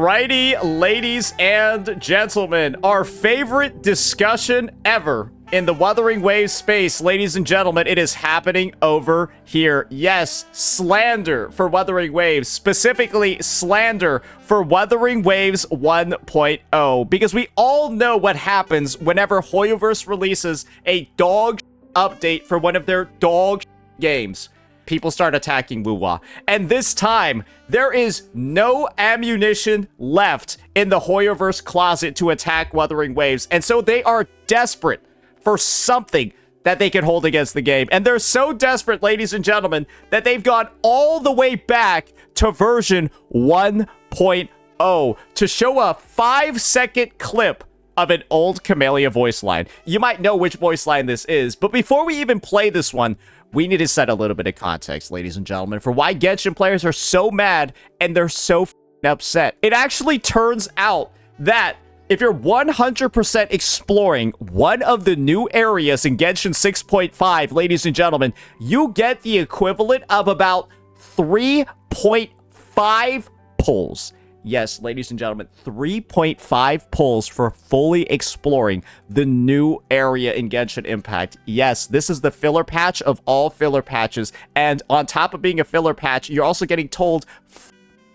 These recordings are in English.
Alrighty, ladies and gentlemen, our favorite discussion ever in the Wuthering Waves space, ladies and gentlemen, it is happening over here. Yes, slander for Wuthering Waves, specifically slander for Wuthering Waves 1.0, because we all know what happens whenever Hoyoverse releases a dog update for one of their dog games. People start attacking Wuwa. And this time, there is no ammunition left in the Hoyoverse closet to attack Wuthering Waves. And so they are desperate for something that they can hold against the game. And they're so desperate, ladies and gentlemen, that they've gone all the way back to version 1.0 to show a 5-second clip of an old Camellia voice line. You might know which voice line this is, but before we even play this one, we need to set a little bit of context, ladies and gentlemen, for why Genshin players are so mad and they're so upset. It actually turns out that if you're 100% exploring one of the new areas in Genshin 6.5, ladies and gentlemen, you get the equivalent of about 3.5 pulls. Yes, ladies and gentlemen, 3.5 pulls for fully exploring the new area in Genshin Impact. Yes, this is the filler patch of all filler patches. And on top of being a filler patch, you're also getting told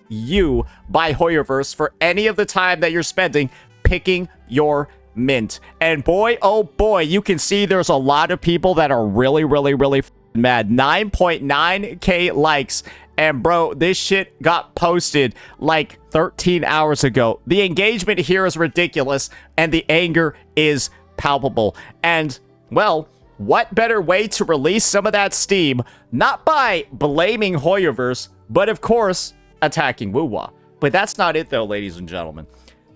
you by Hoyoverse for any of the time that you're spending picking your mint. And boy, oh boy, you can see there's a lot of people that are really mad. 9.9k likes. And bro, this shit got posted like 13 hours ago. The engagement here is ridiculous, and the anger is palpable. And, well, what better way to release some of that steam? Not by blaming Hoyoverse, but of course, attacking Wuwa. But that's not it though, ladies and gentlemen.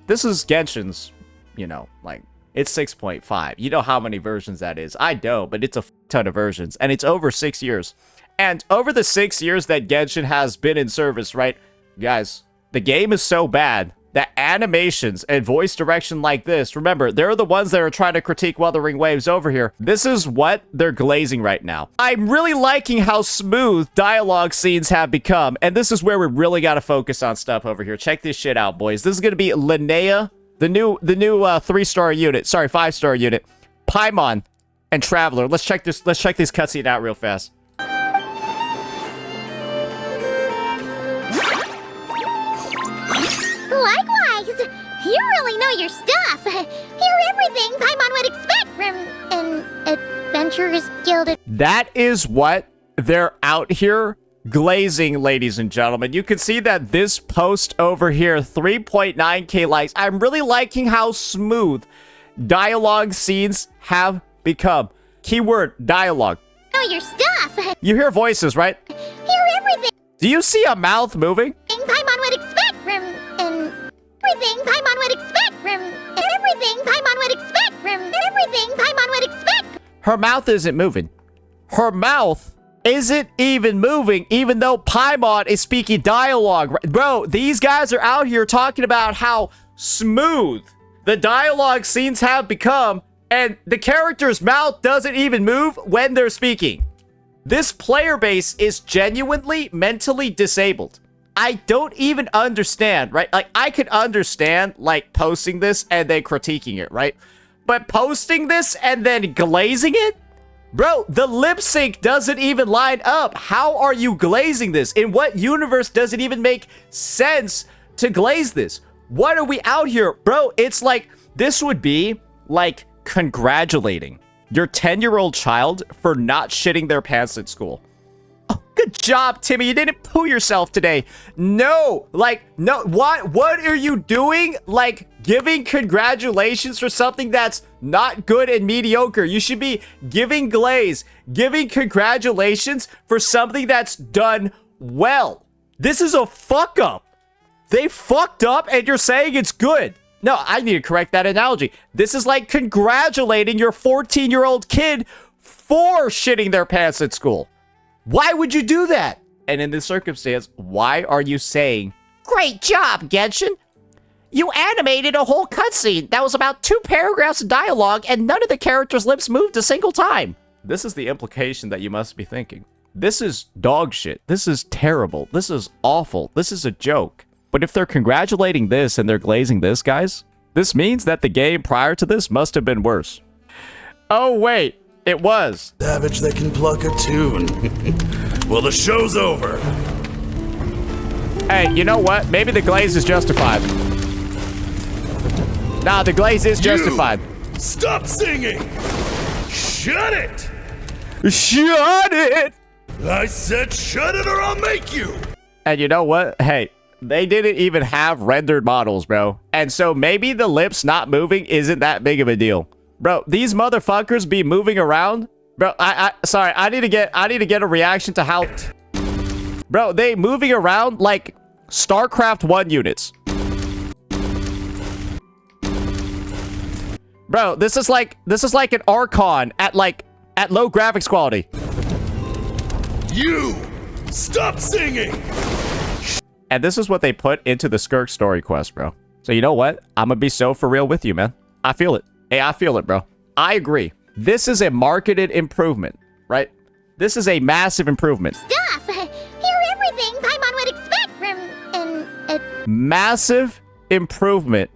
This is Genshin's, you know, like, it's 6.5. You know how many versions that is. I don't, but it's a ton of versions, and it's over 6 years. And over the 6 years that Genshin has been in service, right, guys, the game is so bad that animations and voice direction like this, remember, they're the ones that are trying to critique Wuthering Waves over here. This is what they're glazing right now. I'm really liking how smooth dialogue scenes have become, and this is where we really got to focus on stuff over here. Check this shit out, boys. This is going to be Linnea, the new 3-star unit, sorry, 5-star unit, Paimon, and Traveler. Let's check this cutscene out real fast. Likewise, you really know your stuff. You're everything Paimon would expect from an adventurers guild. That is what they're out here glazing, ladies and gentlemen. You can see that this post over here, 3.9k likes. I'm really liking how smooth dialogue scenes have become. Keyword, dialogue. Know your stuff. You hear voices, right? You're everything. Do you see a mouth moving? Paimon would expect from an everything Paimon would expect from everything Paimon would expect from everything Paimon would expect. Her mouth isn't moving. Her mouth isn't even moving, even though Paimon is speaking dialogue. Bro, these guys are out here talking about how smooth the dialogue scenes have become, and the character's mouth doesn't even move when they're speaking. This player base is genuinely mentally disabled. I don't even understand, right? Like, I could understand, like, posting this and then critiquing it, right? But posting this and then glazing it? Bro, the lip sync doesn't even line up. How are you glazing this? In what universe does it even make sense to glaze this? What are we out here? Bro, it's like, this would be like congratulating your 10-year-old child for not shitting their pants at school. Oh, good job, Timmy. You didn't poo yourself today. No, like, no, what are you doing? Like, giving congratulations for something that's not good and mediocre. You should be giving glaze, giving congratulations for something that's done well. This is a fuck up. They fucked up and you're saying it's good. No, I need to correct that analogy. This is like congratulating your 14-year-old kid for shitting their pants at school. Why would you do that? And in this circumstance, why are you saying, "Great job, Genshin. You animated a whole cutscene that was about 2 paragraphs of dialogue and none of the characters' lips moved a single time"? This is the implication that you must be thinking. This is dog shit. This is terrible. This is awful. This is a joke. But if they're congratulating this and they're glazing this, guys, this means that the game prior to this must have been worse. Oh, wait. It was. Savage that can pluck a tune. Well, the show's over. Hey, you know what? Maybe the glaze is justified. Nah, the glaze is justified. Stop singing! Shut it! Shut it! I said shut it or I'll make you! And you know what? Hey, they didn't even have rendered models, bro. And so maybe the lips not moving isn't that big of a deal. Bro, these motherfuckers be moving around. Bro, sorry, I need to get a reaction to how... Bro, they moving around like StarCraft 1 units. Bro, this is like an Archon at low graphics quality. You! Stop singing! And this is what they put into the Skirk story quest, bro. So you know what? I'm gonna be so for real with you, man. I feel it. Hey, I feel it, bro. I agree. This is a marketed improvement, right? This is a massive improvement. Stuff! Hear everything Paimon would expect from Massive improvement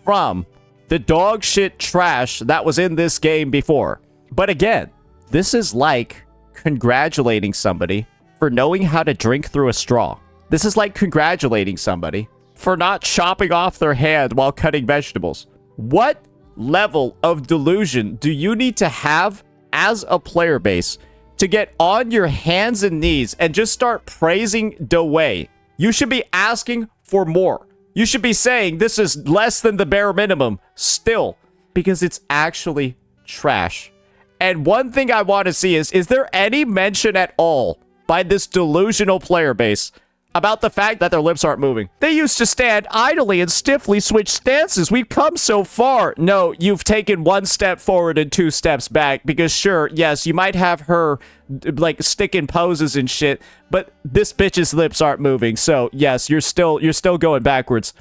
from the dog shit trash that was in this game before. But again, this is like congratulating somebody for knowing how to drink through a straw. This is like congratulating somebody for not chopping off their hand while cutting vegetables. What level of delusion do you need to have as a player base to get on your hands and knees and just start praising Dewey? You should be asking for more. You should be saying this is less than the bare minimum still, because it's actually trash. And one thing I want to see is there any mention at all by this delusional player base about the fact that their lips aren't moving? They used to stand idly and stiffly switch stances. We've come so far. No, you've taken 1 step forward and 2 steps back, because sure, yes, you might have her like sticking poses and shit, but this bitch's lips aren't moving. So yes, you're still going backwards.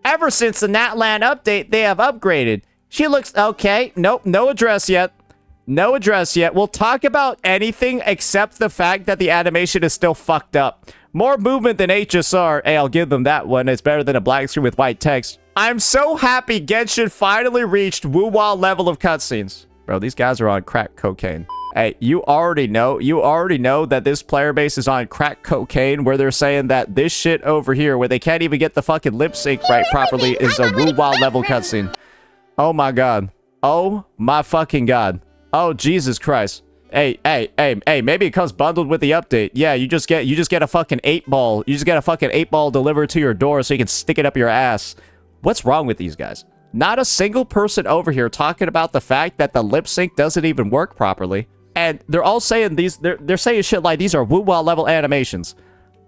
Ever since the Natlan update, they have upgraded. She looks okay. Nope, no address yet. No address yet. We'll talk about anything except the fact that the animation is still fucked up. More movement than HSR. Hey, I'll give them that one. It's better than a black screen with white text. I'm so happy Genshin finally reached Wuwa level of cutscenes. Bro, these guys are on crack cocaine. Hey, you already know that this player base is on crack cocaine, where they're saying that this shit over here, where they can't even get the fucking lip sync right properly, is a Wuwa level cutscene. Oh my god. Oh my fucking god. Oh, Jesus Christ. Hey, maybe it comes bundled with the update. Yeah, you just get a fucking 8-ball. You just get a fucking 8-ball delivered to your door so you can stick it up your ass. What's wrong with these guys? Not a single person over here talking about the fact that the lip sync doesn't even work properly. And they're all saying they're saying shit like these are Wuwa level animations.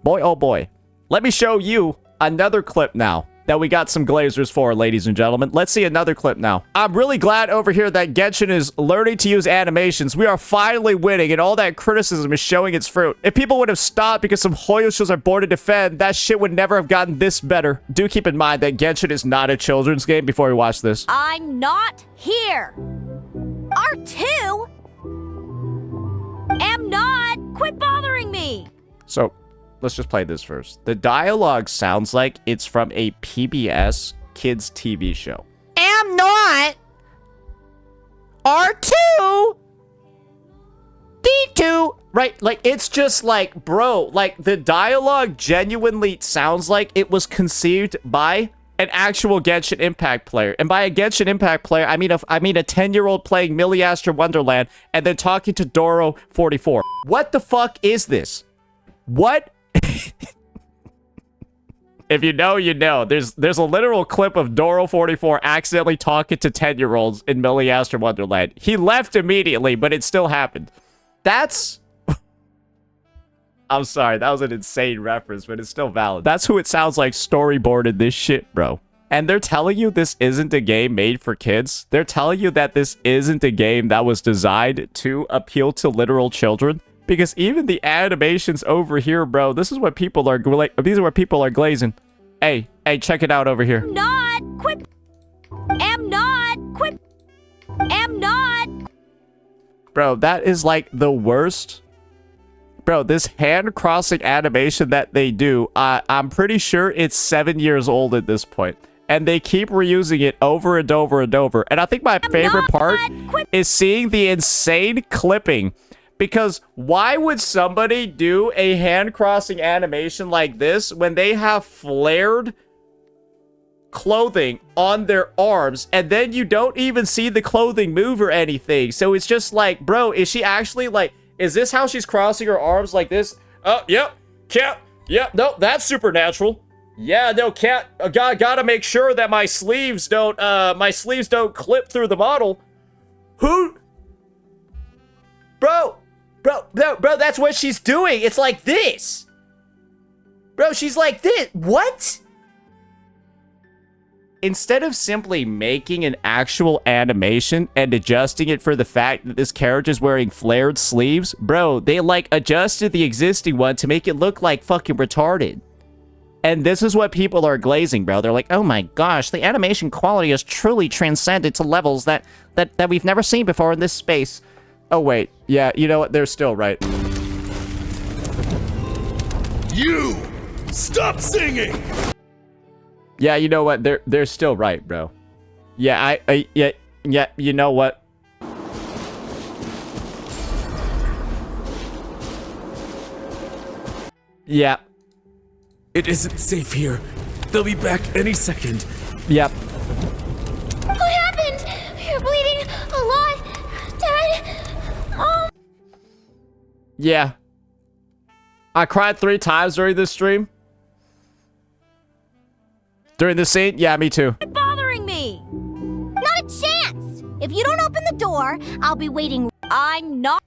Boy, oh boy. Let me show you another clip now that we got some glazers for, ladies and gentlemen. Let's see another clip now. I'm really glad over here that Genshin is learning to use animations. We are finally winning, and all that criticism is showing its fruit. If people would have stopped because some Hoyoshos are born to defend, that shit would never have gotten this better. Do keep in mind that Genshin is not a children's game before we watch this. I'm not here. R2? Am not. Quit bothering me. So, let's just play this first. The dialogue sounds like it's from a PBS kids TV show. Am not. R2. D2. Right, like, it's just like, bro, like, the dialogue genuinely sounds like it was conceived by an actual Genshin Impact player. And by a Genshin Impact player, I mean a 10-year-old playing Millie Astra Wonderland and then talking to Doro 44. What the fuck is this? What? If you know, you know. There's a literal clip of Doro 44 accidentally talking to 10-year-olds in Millie Astra Wonderland. He left immediately, but it still happened. That's... I'm sorry, that was an insane reference, but it's still valid. That's who it sounds like storyboarded this shit, bro. And they're telling you this isn't a game made for kids. They're telling you that this isn't a game that was designed to appeal to literal children. Because even the animations over here, bro, this is what people are these are what people are glazing. Hey, check it out over here. Not quit. Am not quit. Am not. Bro, that is like the worst. Bro, this hand crossing animation that they do, I'm pretty sure it's 7 years old at this point. And they keep reusing it over and over and over. And I think my favorite part is seeing the insane clipping. Because why would somebody do a hand crossing animation like this when they have flared clothing on their arms, and then you don't even see the clothing move or anything? So it's just like, bro, is she actually like, is this how she's crossing her arms like this? Oh, yep, no, that's supernatural. Yeah, no, gotta make sure that my sleeves don't clip through the model. Who? Bro, that's what she's doing. It's like this. Bro, she's like this. What? Instead of simply making an actual animation and adjusting it for the fact that this character's wearing flared sleeves, bro, they like adjusted the existing one to make it look like fucking retarded. And this is what people are glazing, bro. They're like, oh my gosh, the animation quality has truly transcended to levels that we've never seen before in this space. Oh wait, yeah, you know what? They're still right. You! Stop singing! Yeah, you know what? They're still right, bro. Yeah, yeah, you know what? Yeah. It isn't safe here. They'll be back any second. Yep. What happened? You're bleeding a lot, Dad. Yeah. I cried 3 times during this stream. During this scene? Yeah, me too. Quit bothering me. Not a chance. If you don't open the door, I'll be waiting. I'm not.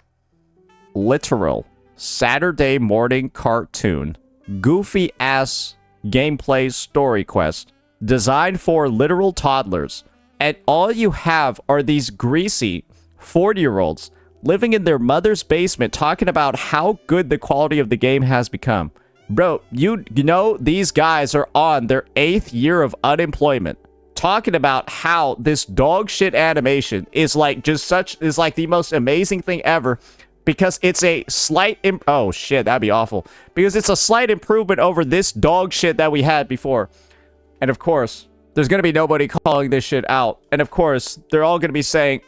Literal Saturday morning cartoon. Goofy ass gameplay story quest. Designed for literal toddlers. And all you have are these greasy 40-year-olds living in their mother's basement talking about how good the quality of the game has become. Bro, you know these guys are on their 8th year of unemployment, talking about how this dog shit animation is like is like the most amazing thing ever, because it's a slight oh shit, that'd be awful. Because it's a slight improvement over this dog shit that we had before. And of course, there's gonna be nobody calling this shit out. And of course, they're all gonna be saying,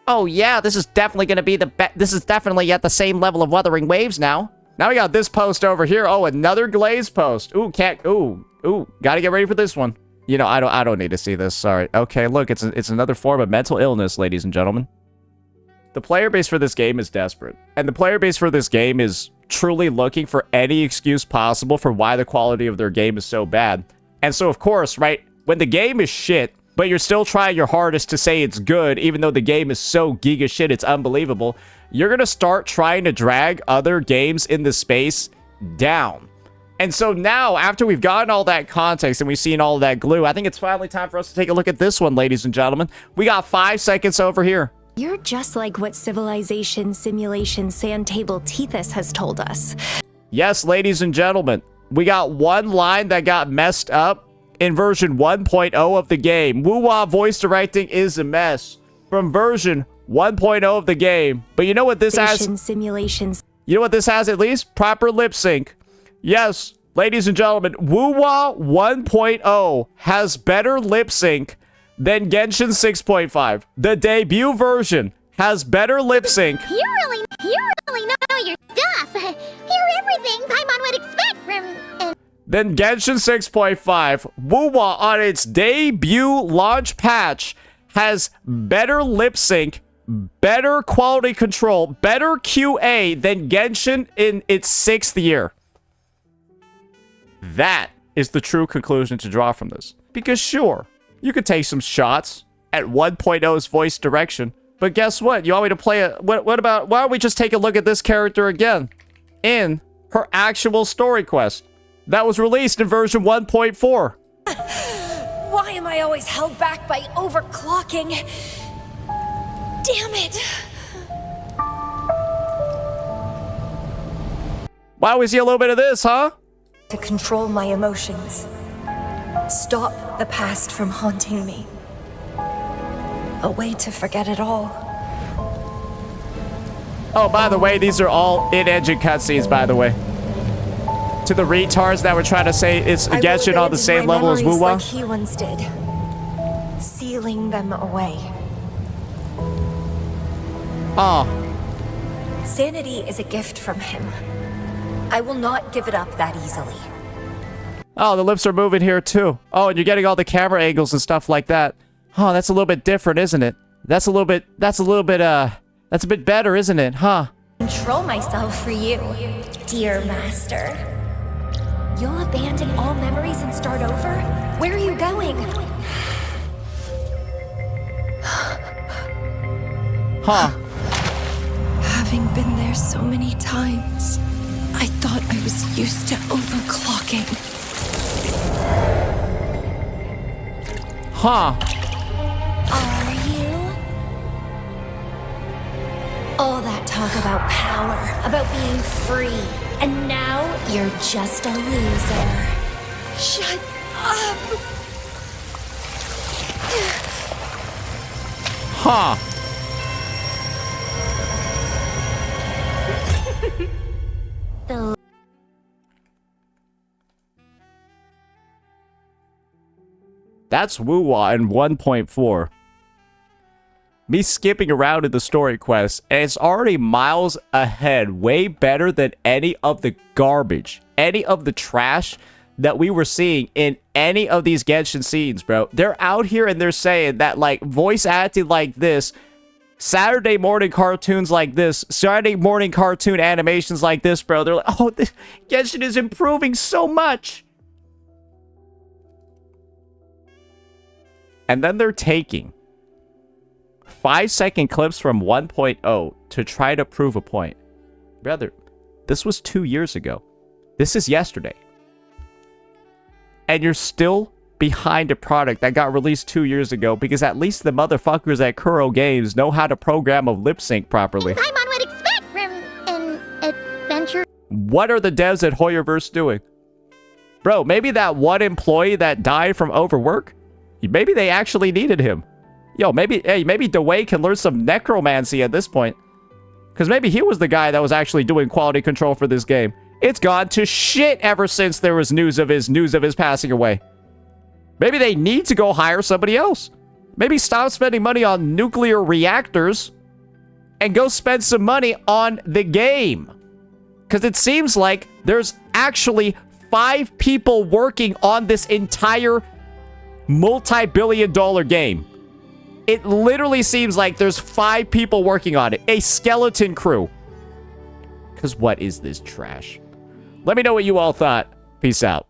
oh yeah, this is definitely gonna be this is definitely at the same level of Wuthering Waves now. Now we got this post over here. Oh, another glaze post. Ooh, gotta get ready for this one. You know, I don't need to see this. Sorry. Okay, look, it's another form of mental illness, ladies and gentlemen. The player base for this game is desperate, and the player base for this game is truly looking for any excuse possible for why the quality of their game is so bad. And so, of course, right, when the game is shit, but you're still trying your hardest to say it's good, even though the game is so giga shit, it's unbelievable, you're gonna start trying to drag other games in the space down. And so now, after we've gotten all that context and we've seen all that glue, I think it's finally time for us to take a look at this one, ladies and gentlemen. We got 5 seconds over here. You're just like what Civilization Simulation Sandtable Tethys has told us. Yes, ladies and gentlemen, we got one line that got messed up in version 1.0 of the game. Wuwa voice directing is a mess from version 1.0 of the game. But you know what this has? Simulations. You know what this has at least? Proper lip sync. Yes, ladies and gentlemen, Wuwa 1.0 has better lip sync than Genshin 6.5. The debut version has better lip sync. You really know your stuff. You're everything Paimon would expect from... Then Genshin 6.5, Wuwa on its debut launch patch has better lip sync, better quality control, better QA than Genshin in its 6th year. That is the true conclusion to draw from this. Because sure, you could take some shots at 1.0's voice direction, but guess what? You want me to play a... What about... Why don't we just take a look at this character again in her actual story quest that was released in version 1.4. Why am I always held back by overclocking? Damn it! Why don't we see a little bit of this, huh? To control my emotions. Stop the past from haunting me. A way to forget it all. Oh, by the way, these are all in-engine cutscenes, by the way. To the retards that were trying to say it's Genshin on the same level as Wuwa. Like he once did, sealing them away. Oh. Sanity is a gift from him. I will not give it up that easily. Oh, the lips are moving here too. Oh, and you're getting all the camera angles and stuff like that. Oh, that's a little bit different, isn't it? That's a bit better, isn't it? Huh? Control myself for you, dear master. You'll abandon all memories and start over? Where are you going? Huh. Having been there so many times, I thought I was used to overclocking. Huh. Are you? All that talk about power, about being free, and now you're just a loser. Shut up! Huh. That's Wuwa in 1.4. Me skipping around in the story quest, and it's already miles ahead, way better than any of the garbage, any of the trash that we were seeing in any of these Genshin scenes, bro. They're out here and they're saying that, like, voice acting like this, Saturday morning cartoons like this, Saturday morning cartoon animations like this, bro. They're like, oh, this Genshin is improving so much. And then they're taking 5-second clips from 1.0 to try to prove a point. Brother, this was 2 years ago. This is yesterday. And you're still behind a product that got released 2 years ago because at least the motherfuckers at Kuro Games know how to program a lip sync properly. Paimon would expect from an adventure. What are the devs at Hoyoverse doing? Bro, maybe that one employee that died from overwork? Maybe they actually needed him. Yo, maybe Dwayne can learn some necromancy at this point. Because maybe he was the guy that was actually doing quality control for this game. It's gone to shit ever since there was news of his passing away. Maybe they need to go hire somebody else. Maybe stop spending money on nuclear reactors and go spend some money on the game. Because it seems like there's actually 5 people working on this entire multi-billion-dollar game. It literally seems like there's 5 people working on it. A skeleton crew. Because what is this trash? Let me know what you all thought. Peace out.